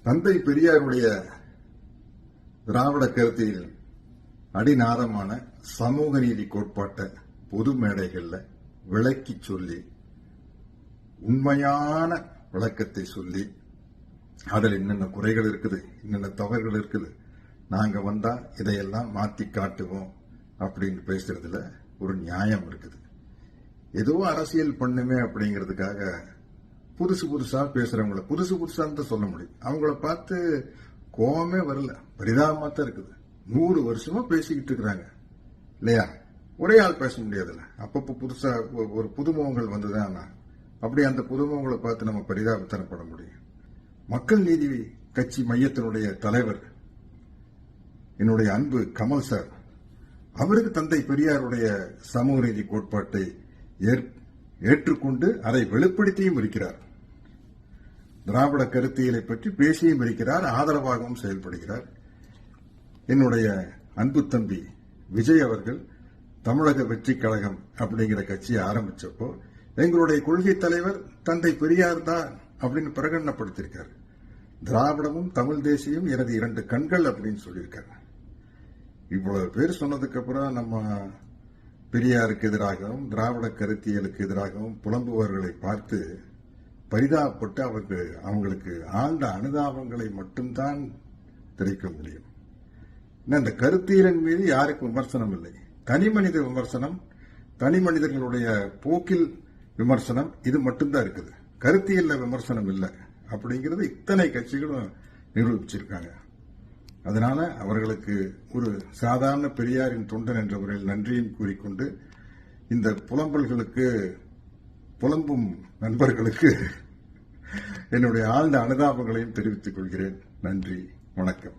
தந்தை பெரியாருடைய திராவிட கருத்தியல் அடிநாதமான சமூக நீதி கோட்பாட்டை பொது மேடைகள்ல விளக்கி சொல்லி உண்மையான விளக்கத்தை சொல்லி அதில் என்னென்ன குறைகள் இருக்குது, என்னென்ன தவறுகள் இருக்குது, நாங்க வந்தா இதையெல்லாம் மாத்தி காட்டுவோம் அப்படின்னு பேசுறதுல ஒரு நியாயம் இருக்குது. ஏதோ அரசியல் பண்ணுமே அப்படிங்கிறதுக்காக புதுசு புதுசா பேசுறவங்கள புதுசு புதுசான்னு சொல்ல முடியும். அவங்கள பார்த்து கோபமே வரல, பரிதாபமா தான் இருக்குது. 100 வருஷமா பேசிக்கிட்டு இருக்கிறாங்க இல்லையா? ஒரே ஆள் பேச முடியாதுல்ல. அப்பப்போ புதுசா ஒரு புதுமுகங்கள் வந்துதான். அப்படி அந்த புதுமுகங்களை பார்த்து நம்ம பரிதாபத்தனப்பட முடியும். மக்கள் நீதி கட்சி மையத்தினுடைய தலைவர் என்னுடைய அன்பு கமல் சார், அவருக்கு தந்தை பெரியாருடைய சமூக நீதி கோட்பாட்டை ஏற்றுக்கொண்டு அதை வெளிப்படுத்தியும் இருக்கிறார். திராவிட கருத்தியலை பற்றி பேசியும் இருக்கிறார், ஆதரவாகவும் செயல்படுகிறார். என்னுடைய அன்பு தம்பி விஜய் அவர்கள் தமிழக வெற்றி கழகம் அப்படிங்கிற கட்சியை ஆரம்பிச்சப்போ எங்களுடைய கொள்கை தலைவர் தந்தை பெரியார் தான் அப்படின்னு பிரகடனப்படுத்தியிருக்கார். திராவிடமும் தமிழ் தேசியம் எனது 2 கண்கள் அப்படின்னு சொல்லியிருக்காரு. இவ்வளவு பேர் சொன்னதுக்கு அப்புறம் நம்ம பெரியாருக்கு எதிராகவும் திராவிட கருத்தியலுக்கு எதிராகவும் புலம்புவர்களை பார்த்து பரிதாபப்பட்டு அவங்களுக்கு ஆழ்ந்த அனுதாபங்களை மட்டும்தான் தெரிவிக்க முடியும். இந்த கருத்தியலின் மீது யாருக்கும் விமர்சனம் இல்லை. தனி மனித விமர்சனம், தனி மனிதர்களுடைய போக்கில் விமர்சனம், இது மட்டும்தான் இருக்குது. கருத்தியல்ல விமர்சனம் இல்லை அப்படிங்கிறது இத்தனை கட்சிகளும் நிரூபிச்சிருக்காங்க. அதனால அவர்களுக்கு ஒரு சாதாரண பெரியாரின் தொண்டன் என்ற முறையில் நன்றியும் கூறிக்கொண்டு இந்த புலம்பும் நண்பர்களுக்கு என்னுடைய ஆழ்ந்த அனுதாபங்களையும் தெரிவித்துக் கொள்கிறேன். நன்றி, வணக்கம்.